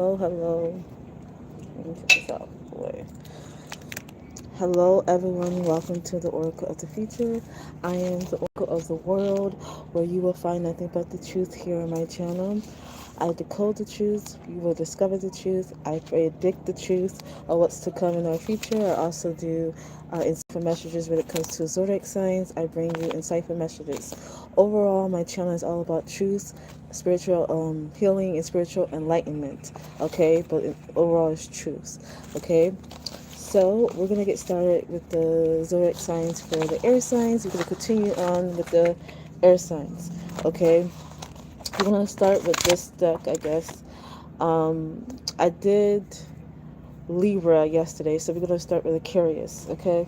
Hello. Let me take this out of the way. Hello, everyone. Welcome to the Oracle of the Future. I am the Oracle of the World, where you will find nothing but the truth here on my channel. I decode the truth. You will discover the truth. I predict the truth of what's to come in our future. I also do insightful messages when it comes to zodiac signs. I bring you insightful messages. Overall, my channel is all about truth, spiritual healing, and spiritual enlightenment. Okay, but overall, it's truth. Okay. So we're gonna get started with the zodiac signs for the air signs. We're gonna continue on with the air signs. Okay, we're gonna start with this deck, I guess. I did Libra yesterday, so we're gonna start with Aquarius. Okay,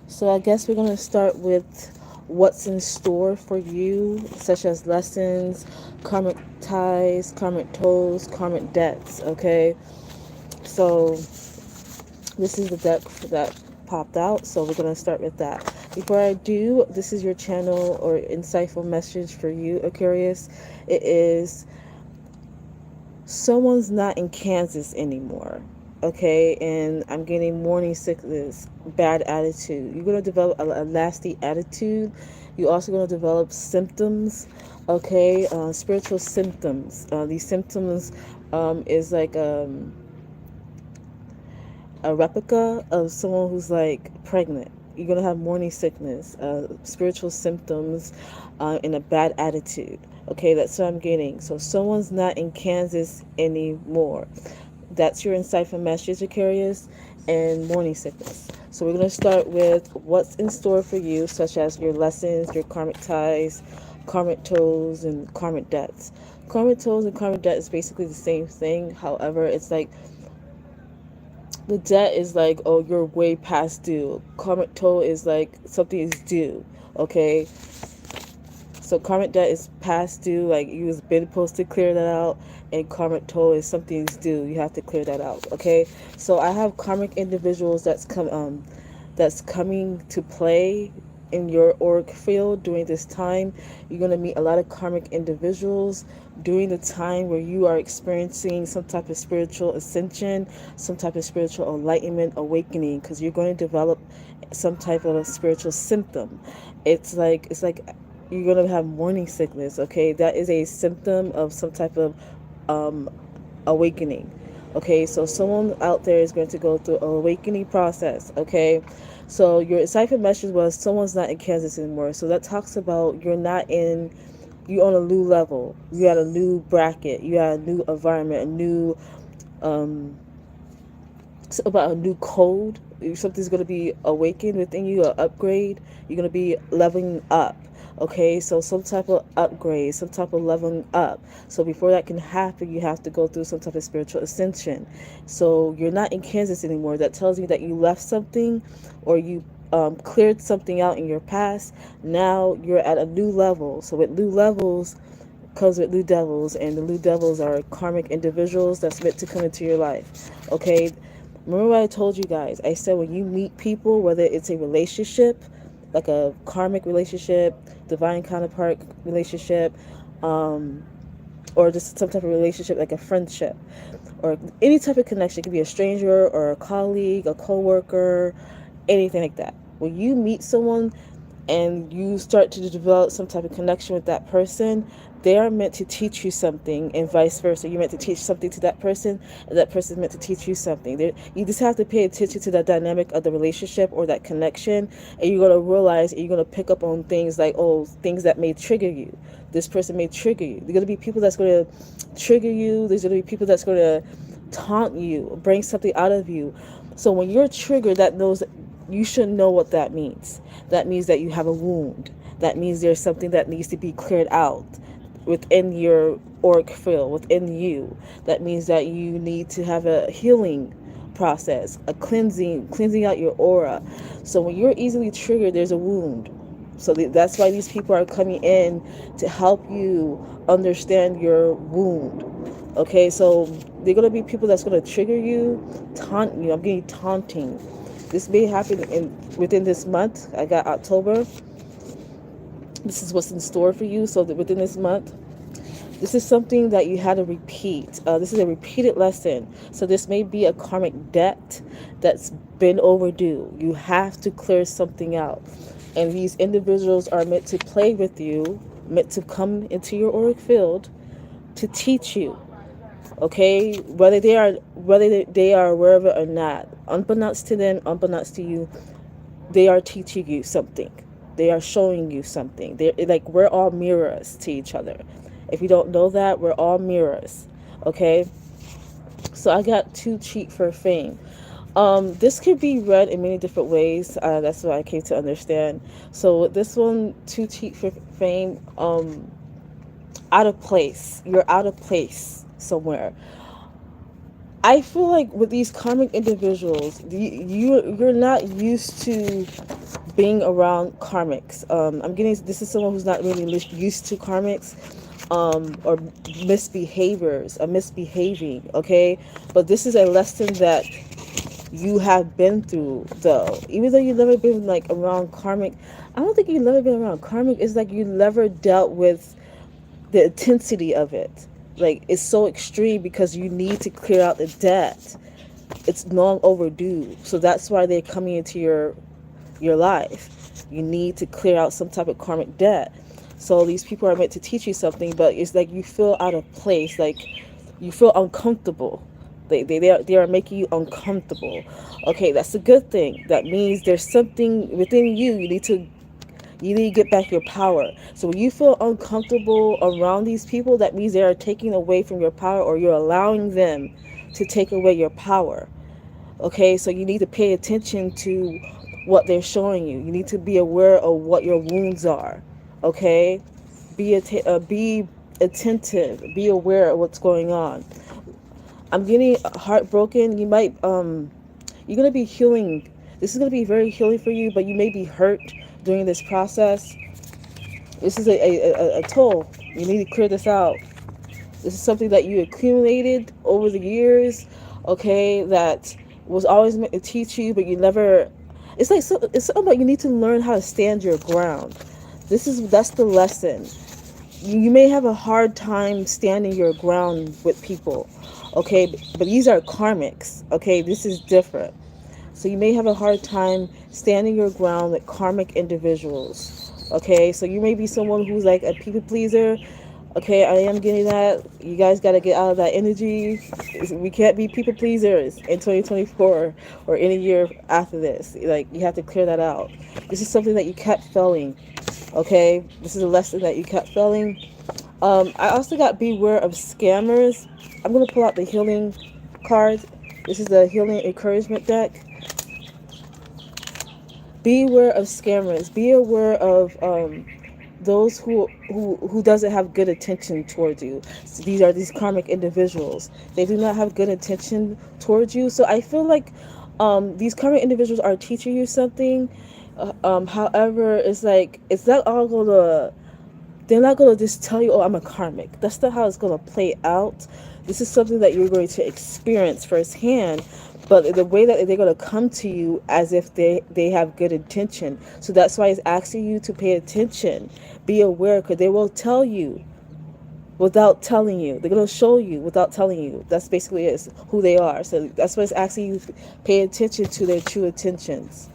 so I guess we're gonna start with what's in store for you, such as lessons, karmic ties, karmic tolls, karmic debts. Okay, so this is the deck that popped out, so we're going to start with that. Before I do, this is your channel or insightful message for you, Aquarius. It is someone's not in Kansas anymore, okay? And I'm getting morning sickness, bad attitude. You're going to develop a nasty attitude. You're also going to develop symptoms, okay? Spiritual symptoms. These symptoms is like a replica of someone who's like pregnant. You're gonna have morning sickness, spiritual symptoms, and a bad attitude. Okay, that's what I'm getting. So someone's not in Kansas anymore. That's your insightful message, Aquarius, and morning sickness. So we're gonna start with what's in store for you, such as your lessons, your karmic ties, karmic tolls, and karmic debts. Karmic tolls and karmic debt is basically the same thing. However, it's like the debt is like, oh, you're way past due. Karmic toll is like something is due. Okay, so karmic debt is past due, like you was been supposed to clear that out, and karmic toll is something is due. You have to clear that out. Okay, so I have karmic individuals that's coming to play in your auric field during this time. You're going to meet a lot of karmic individuals during the time where you are experiencing some type of spiritual ascension, some type of spiritual enlightenment, awakening, because you're going to develop some type of a spiritual symptom. It's like you're going to have morning sickness. Okay, that is a symptom of some type of um, awakening. Okay, so someone out there is going to go through an awakening process. Okay, so your insightful message was someone's not in Kansas anymore. So that talks about you're on a new level. You had a new bracket. You had a new environment, a new um, it's about a new code. Something's going to be awakened within you, an upgrade. You're going to be leveling up. Okay, so some type of upgrade, some type of leveling up. So before that can happen, you have to go through some type of spiritual ascension. So you're not in Kansas anymore. That tells you that you left something, or you cleared something out in your past. Now you're at a new level. So with new levels comes with new devils, and the new devils are karmic individuals that's meant to come into your life. Okay, remember what I told you guys? I said when you meet people, whether it's a relationship, like a karmic relationship, divine counterpart relationship, or just some type of relationship like a friendship, or any type of connection. It could be a stranger or a colleague, a coworker, anything like that. When you meet someone and you start to develop some type of connection with that person, they are meant to teach you something, and vice versa. You're meant to teach something to that person, and that person is meant to teach you something. You just have to pay attention to the dynamic of the relationship or that connection, and you're going to realize, and you're going to pick up on things like, oh, things that may trigger you. This person may trigger you. There's going to be people that's going to trigger you. There's going to be people that's going to taunt you, bring something out of you. So when you're triggered, that knows you should know what that means. That means that you have a wound. That means there's something that needs to be cleared out within your auric field, within you. That means that you need to have a healing process, a cleansing out your aura. So when you're easily triggered, there's a wound. So that's why these people are coming in to help you understand your wound. Okay, so they're going to be people that's going to trigger you, taunt you. I'm getting taunting. This may happen within this month. I got October. This is what's in store for you. So that within this month, This is something that you had to repeat. This is a repeated lesson. So this may be a karmic debt that's been overdue. You have to clear something out. And these individuals are meant to play with you, meant to come into your auric field to teach you. Okay, whether they are aware of it or not, unbeknownst to them, unbeknownst to you, they are teaching you something. They are showing you something. They're like, we're all mirrors to each other. If you don't know that, we're all mirrors. Okay, so I got too cheap for fame. This could be read in many different ways. That's what I came to understand. So this one, too cheap for fame. Out of place. You're out of place somewhere. I feel like with these karmic individuals, you're not used to being around karmics. I'm getting, this is someone who's not really used to karmics, or misbehaving. Okay, but this is a lesson that you have been through, though. Even though you've never been like around karmic, I don't think you've never been around karmic. It's like you never dealt with the intensity of it. Like, it's so extreme because you need to clear out the debt. It's long overdue. So that's why they're coming into your life. You need to clear out some type of karmic debt. So these people are meant to teach you something, but it's like you feel out of place, like you feel uncomfortable. They are making you uncomfortable. Okay, that's a good thing. That means there's something within you. You need to get back your power. So when you feel uncomfortable around these people, that means they are taking away from your power, or you're allowing them to take away your power. Okay, so you need to pay attention to what they're showing you. You need to be aware of what your wounds are. Okay, be attentive. Be aware of what's going on. I'm getting heartbroken. You're gonna be healing. This is gonna be very healing for you, but you may be hurt during this process. This is a toll. You need to clear this out. This is something that you accumulated over the years, okay, that was always meant to teach you, but you never. It's like, it's something about, you need to learn how to stand your ground. That's the lesson. You may have a hard time standing your ground with people, okay, but these are karmics. Okay, this is different. So you may have a hard time standing your ground with karmic individuals. Okay, so you may be someone who's like a people pleaser. Okay, I am getting that. You guys got to get out of that energy. We can't be people pleasers in 2024 or any year after this. Like, you have to clear that out. This is something that you kept failing. Okay, this is a lesson that you kept failing. I also got beware of scammers. I'm going to pull out the healing cards. This is the healing encouragement deck. Beware of scammers. Be aware of those who doesn't have good intention towards you. So these are these karmic individuals. They do not have good intention towards you. So I feel like these karmic individuals are teaching you something. However, it's like, it's not all gonna. They're not gonna just tell you, "Oh, I'm a karmic." That's not how it's gonna play out. This is something that you're going to experience firsthand. But the way that they're going to come to you as if they have good intention. So that's why it's asking you to pay attention. Be aware, because they will tell you without telling you. They're going to show you without telling you. That's basically who they are. So that's why it's asking you to pay attention to their true intentions.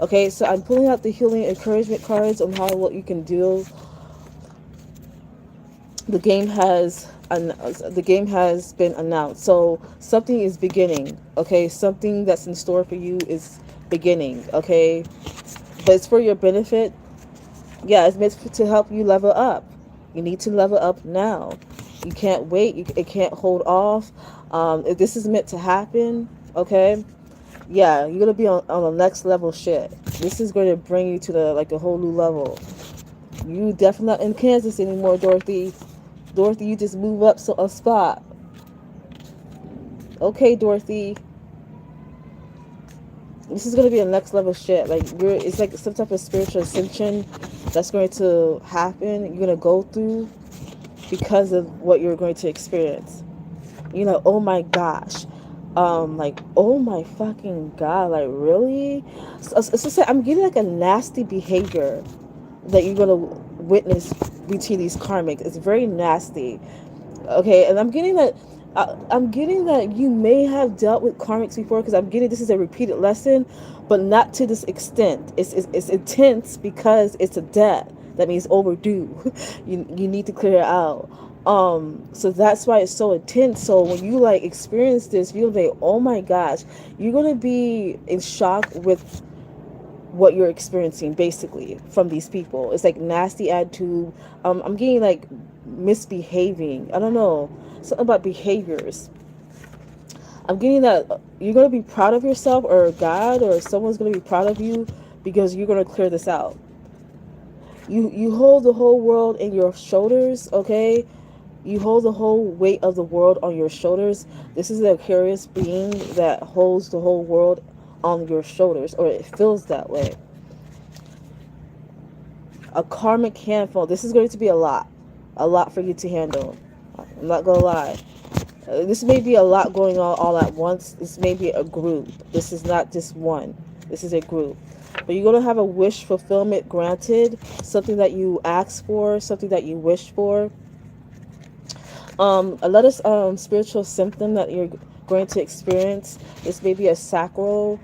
Okay, so I'm pulling out the healing encouragement cards on what you can do. The game has been announced, so something is beginning. Okay, something that's in store for you is beginning. Okay, but it's for your benefit. Yeah, it's meant to help you level up. You need to level up now. You can't wait. It can't hold off. If this is meant to happen, okay, yeah, you're gonna be on the next level shit. This is going to bring you to a whole new level. You definitely not in Kansas anymore, Dorothy. Dorothy, you just move up a spot. Okay, Dorothy. This is gonna be a next level shit. Like, it's like some type of spiritual ascension that's going to happen. You're gonna go through because of what you're going to experience. Oh my gosh. Like, oh my fucking god. Like, really? So I'm getting like a nasty behavior that you're gonna witness between these karmics. It's very nasty. Okay, and I'm getting that you may have dealt with karmics before, because I'm getting this is a repeated lesson, but not to this extent. It's intense because it's a debt that means overdue. You need to clear it out. So that's why it's so intense. So when you like experience this, you'll be, oh my gosh, you're gonna be in shock with what you're experiencing basically from these people. It's like nasty attitude. I'm getting like misbehaving. I don't know, something about behaviors. I'm getting that you're gonna be proud of yourself, or God or someone's gonna be proud of you, because you're gonna clear this out. You hold the whole world in your shoulders, okay? You hold the whole weight of the world on your shoulders. This is the Aquarius being that holds the whole world on your shoulders, or it feels that way. A karmic handful. This is going to be a lot for you to handle. I'm not gonna lie. This may be a lot going on all at once. This may be a group. This is not just one. This is a group. But you're going to have a wish fulfillment granted, something that you asked for, something that you wished for. A lot of spiritual symptom that you're going to experience. This may be a sacral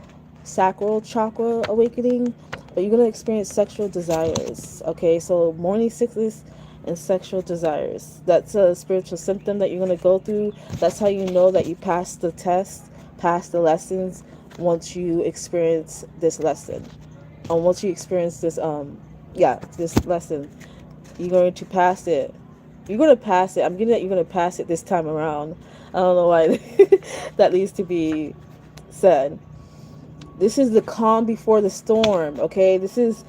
chakra awakening, but you're going to experience sexual desires. Okay, so morning sickness and sexual desires. That's a spiritual symptom that you're going to go through. That's how you know that you passed the test, passed the lessons, once you experience this lesson. Once you experience this this lesson, you're going to pass it. You're going to pass it. I'm getting that you're going to pass it this time around. I don't know why that needs to be said. This is the calm before the storm, okay? This is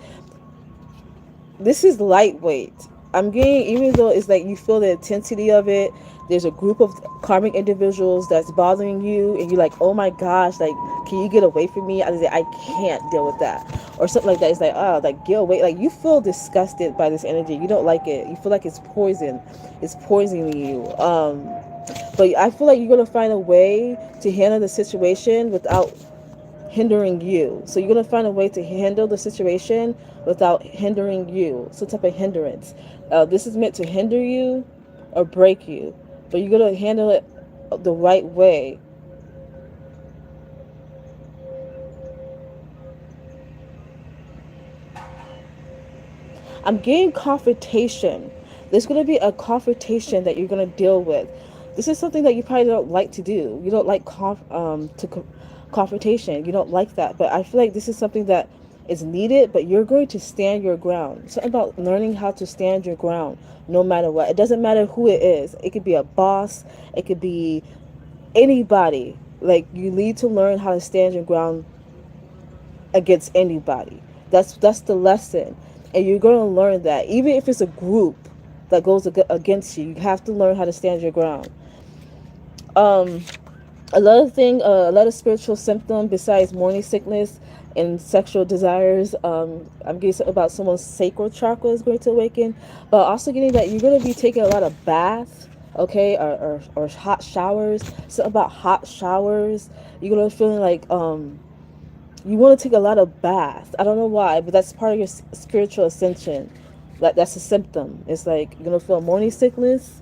lightweight. I'm getting, even though it's like you feel the intensity of it, there's a group of karmic individuals that's bothering you, and you're like, oh my gosh, like, can you get away from me? I can't deal with that, or something like that. It's like, oh, like, get away. Like, you feel disgusted by this energy. You don't like it. You feel like it's poison. It's poisoning you. But I feel like you're gonna find a way to handle the situation without hindering you. So you're gonna find a way to handle the situation without hindering you. Some type of hindrance. This is meant to hinder you or break you, but you're gonna handle it the right way. I'm getting confrontation. There's going to be a confrontation that you're going to deal with. This is something that you probably don't like to do. You don't like confrontation. You don't like that. But I feel like this is something that is needed, but you're going to stand your ground. Something about learning how to stand your ground no matter what. It doesn't matter who it is. It could be a boss. It could be anybody. Like, you need to learn how to stand your ground against anybody. That's the lesson. And you're going to learn that. Even if it's a group that goes against you, you have to learn how to stand your ground. Another spiritual symptom besides morning sickness and sexual desires, I'm getting something about someone's sacral chakra is going to awaken, but also getting that you're going to be taking a lot of baths, okay, or hot showers. Something about hot showers. You're going to feeling like you want to take a lot of baths. I don't know why, but that's part of your spiritual ascension. That's a symptom. It's like you're going to feel morning sickness,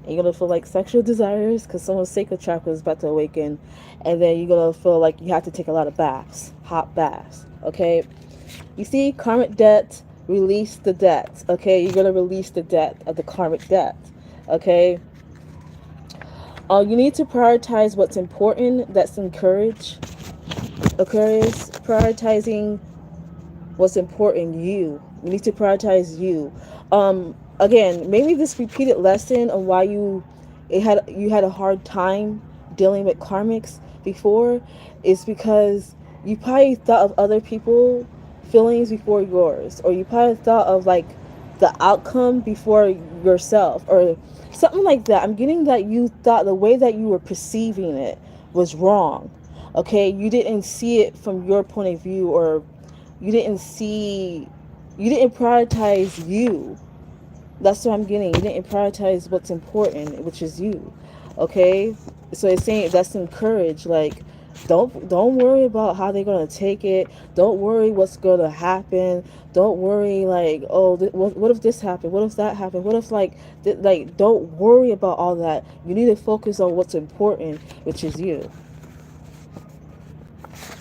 and you're going to feel like sexual desires because someone's sacral chakra is about to awaken. And then you're going to feel like you have to take a lot of baths, hot baths, okay? You see, karmic debt, release the debt, okay? You're going to release the debt of the karmic debt, okay? You need to prioritize what's important. That's encouraged. Aquarius, prioritizing what's important. You need to prioritize you. Again, maybe this repeated lesson on why you had a hard time dealing with karmics before is because you probably thought of other people's feelings before yours, or you probably thought of like the outcome before yourself, or something like that. I'm getting that you thought the way that you were perceiving it was wrong. Okay, you didn't see it from your point of view, or you didn't prioritize you. That's what I'm getting. You didn't prioritize what's important, which is you. Okay, so it's saying that's encouraged. Like, Don't worry about how they're gonna take it. Don't worry what's gonna happen. Don't worry like, oh, what if this happened? What if that happened? What if like, don't worry about all that. You need to focus on what's important, which is you.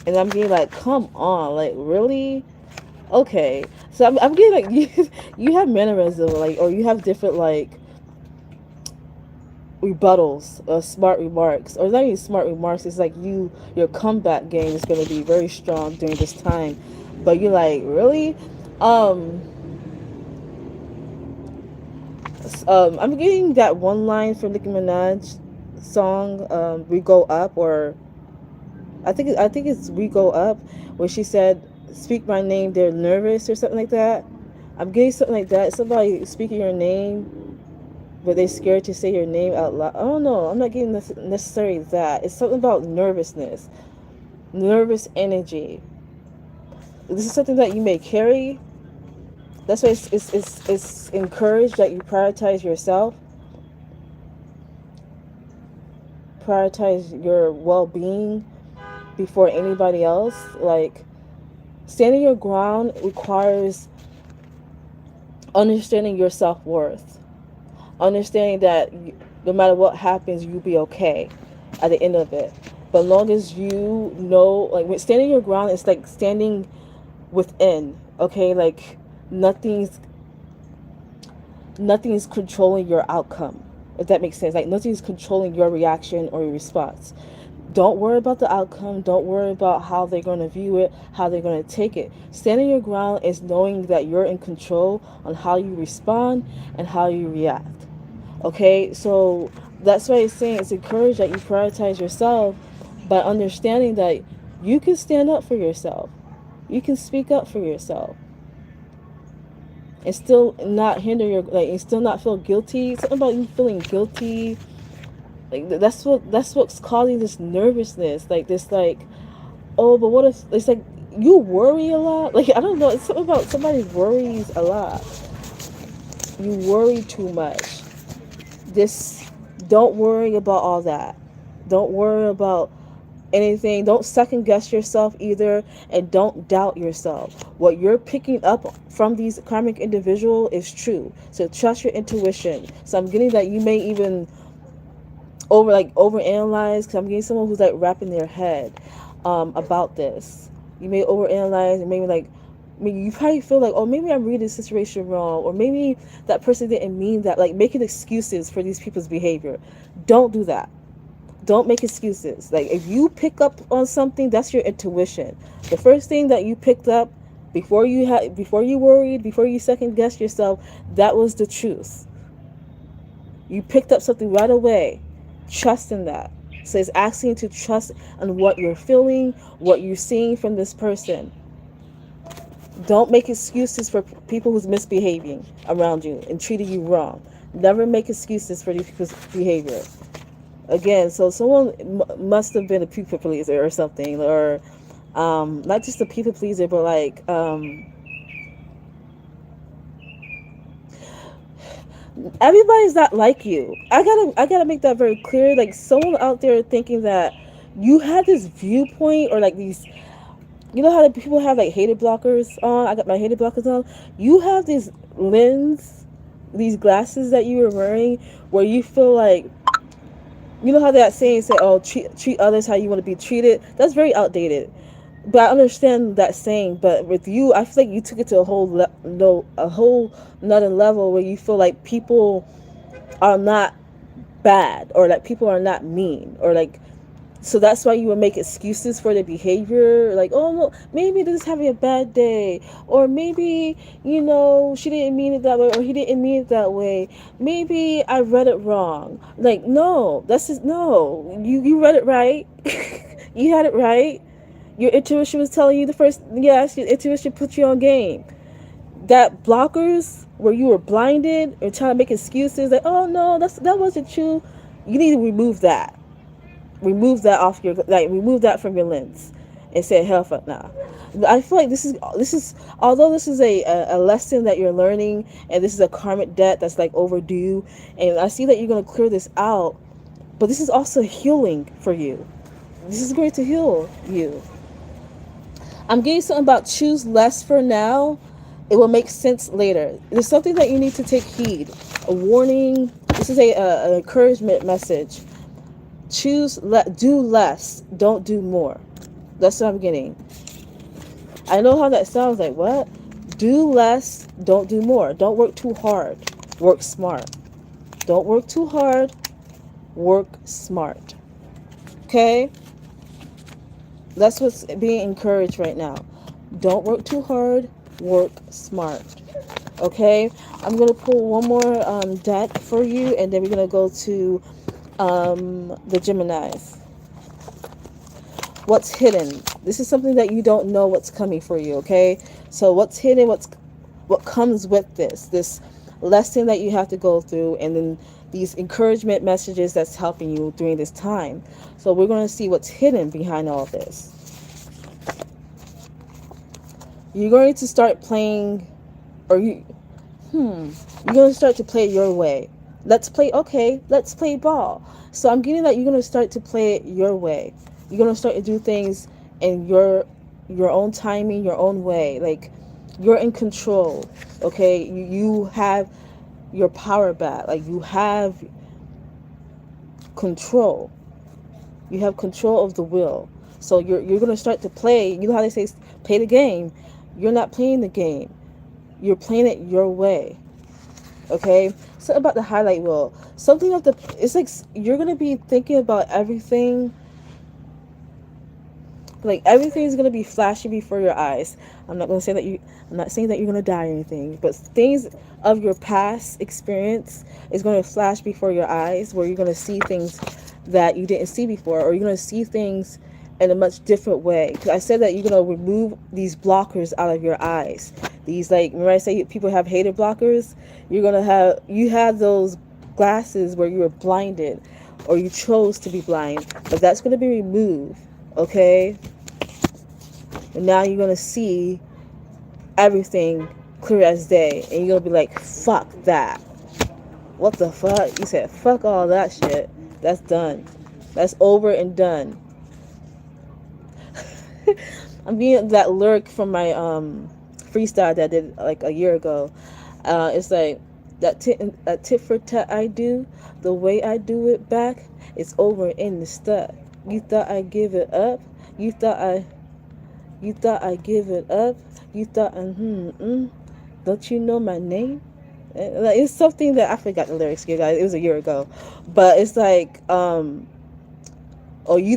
And I'm getting like, come on, like really? Okay. So I'm getting like you have mannerism, like, or you have different like rebuttals, smart remarks, or not even smart remarks. It's like your comeback game is going to be very strong during this time. But you're like, really? Um, I'm getting that one line from Nicki Minaj song, "We Go Up," or I think it's "We Go Up," where she said, "Speak my name, they're nervous," or something like that. I'm getting something like that. Somebody speaking your name, but they're scared to say your name out loud. I don't know. I'm not getting necessarily that. It's something about nervousness, nervous energy. This is something that you may carry. That's why it's encouraged that you prioritize yourself, prioritize your well-being before anybody else. Like, standing your ground requires understanding your self-worth, understanding that no matter what happens, you'll be okay at the end of it. But long as you know, like, when standing your ground, it's like standing within. Okay, like nothing's nothing's controlling your outcome. If that makes sense, like nothing's controlling your reaction or your response. Don't worry about the outcome. Don't worry about how they're going to view it, how they're going to take it. Standing your ground is knowing that you're in control on how you respond and how you react. Okay, so that's why it's saying it's encouraged that you prioritize yourself by understanding that you can stand up for yourself. You can speak up for yourself and still not hinder your, like, and still not feel guilty. Something about you feeling guilty, like that's what's causing this nervousness, like this, like, oh, but what if it's like you worry a lot, like, I don't know, it's something about somebody worries a lot. You worry too much. This Don't worry about all that. Don't worry about anything. Don't second guess yourself either, and don't doubt yourself. What you're picking up from these karmic individual is true. So trust your intuition. So I'm getting that you may even overanalyze, because I'm getting someone who's like wrapping their head about this. You may overanalyze and maybe like, I mean, you probably feel like, oh, maybe I'm reading the situation wrong, or maybe that person didn't mean that, like making excuses for these people's behavior. Don't do that. Don't make excuses. Like, if you pick up on something, that's your intuition. The first thing that you picked up before you worried, before you second guessed yourself, that was the truth. You picked up something right away. Trust in that. So it's asking you to trust on what you're feeling, what you're seeing from this person. Don't make excuses for people who's misbehaving around you and treating you wrong. Never make excuses for these people's behavior. Again, so someone must have been a people pleaser or something, or not just a people pleaser, but like everybody's not like you. I gotta make that very clear. Like, someone out there thinking that you had this viewpoint, or like these, you know how the people have like hater blockers on. I got my hater blockers on. You have this lens, these glasses that you were wearing, where you feel like, you know how that saying say, "Oh, treat others how you want to be treated." That's very outdated. But I understand that saying. But with you, I feel like you took it to a whole another level, where you feel like people are not bad, or like people are not mean, or like, so that's why you would make excuses for their behavior, like, oh, well, maybe they're just having a bad day, or maybe, she didn't mean it that way, or he didn't mean it that way, maybe I read it wrong. Like, no, that's just, no, you read it right. You had it right. Your intuition was telling you the first, yes, your intuition put you on game. That blockers where you were blinded or trying to make excuses, like, oh no, that wasn't true, you need to remove that off your, like, remove that from your lens and say, hell fuck nah. I feel like this is although this is a lesson that you're learning, and this is a karmic debt that's like overdue, and I see that you're going to clear this out, but this is also healing for you. This is going to heal you. I'm getting something about choose less for now. It will make sense later. There's something that you need to take heed. A warning. This is an encouragement message. Do less. Don't do more. That's what I'm getting. I know how that sounds like. What? Do less. Don't do more. Don't work too hard. Work smart. Don't work too hard. Work smart. Okay? That's what's being encouraged right now. Don't work too hard. Work smart. Okay? I'm going to pull one more deck for you, and then we're going to go to the Geminis. What's hidden? This is something that you don't know what's coming for you, okay? So what's hidden, what comes with this lesson that you have to go through, and then these encouragement messages that's helping you during this time. So we're going to see what's hidden behind all this. You're going to start playing, you're going to start to play your way. Let's play ball. So I'm getting that you're going to start to play it your way. You're going to start to do things in your own timing, your own way. Like, you're in control, okay? You have your power back. Like, you have control. You have control of the will. So you're going to start to play. You know how they say play the game? You're not playing the game. You're playing it your way. Okay? So about the highlight wheel. Something of it's like you're going to be thinking about everything. Like, everything is going to be flashing before your eyes. I'm not saying that you're going to die or anything, but things of your past experience is going to flash before your eyes, where you're going to see things that you didn't see before, or you're going to see things in a much different way. Because I said that you're going to remove these blockers out of your eyes. These, like, remember I say people have hater blockers? You have those glasses where you were blinded, or you chose to be blind, but that's going to be removed. Okay? And now you're going to see everything clear as day. And you're going to be like, fuck that. What the fuck? You said, fuck all that shit. That's done. That's over and done. I'm being that lyric from my freestyle that I did like a year ago. It's like, that tit for tat I do, the way I do it back, it's over in the stuck. You thought I'd give it up? You thought I'd give it up? You thought, don't you know my name? It's something that I forgot the lyrics, you guys. It was a year ago, but it's like, you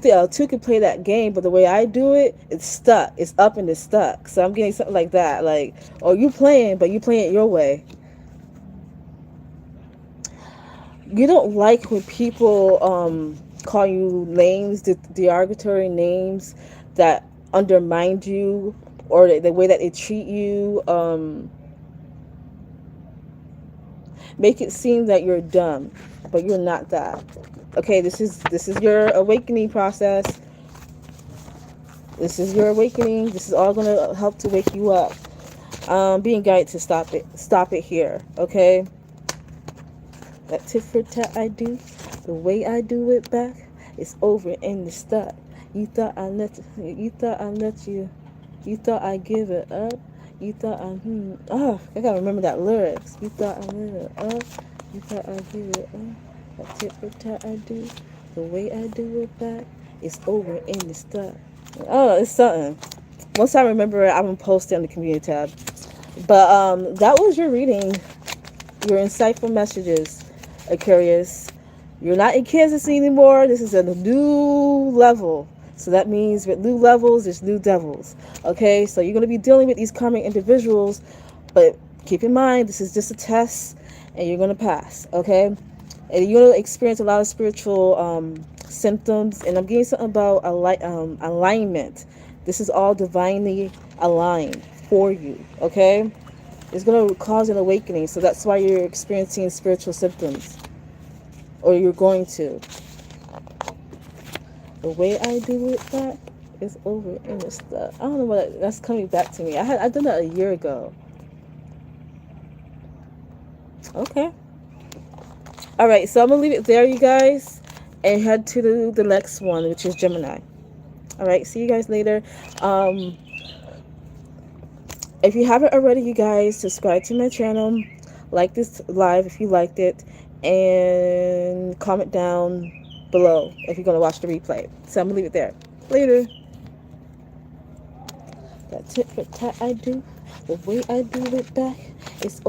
think L2 can play that game, but the way I do it, it's stuck. It's up and it's stuck. So I'm getting something like that. Like, you playing, but you playing it your way. You don't like when people call you names, derogatory names that undermine you, or the way that they treat you, make it seem that you're dumb, but you're not that. Okay, this is your awakening process. This is your awakening. This is all going to help to wake you up. Being guided to stop it here. Okay, that tit for tat I do, the way I do it back, it's over in the stuck. You thought I'd give it up. You thought I gotta remember that lyrics. You thought I'd give it up. You thought I'd give it up. That tit for tat I do, the way I do it back, it's over in the stuck. Oh, it's something. Once I remember it, I'm gonna post it on the community tab. But that was your reading. Your insightful messages, Aquarius. You're not in Kansas anymore. This is a new level. So that means with new levels, there's new devils. Okay, so you're going to be dealing with these karmic individuals, but keep in mind, this is just a test, and you're going to pass. Okay, and you're going to experience a lot of spiritual symptoms, and I'm getting something about alignment. This is all divinely aligned for you. Okay, it's going to cause an awakening, so that's why you're experiencing spiritual symptoms, or you're going to. The way I do it back is over in the stuff. I don't know what that's coming back to me. I done that a year ago. Okay. All right, so I'm gonna leave it there, you guys, and head to the next one, which is Gemini. All right, see you guys later. Um, if you haven't already, you guys subscribe to my channel, like this live if you liked it, and comment down below if you're gonna watch the replay. So I'm gonna leave it there. Later. That tit for tat I do, the way I do it back, it's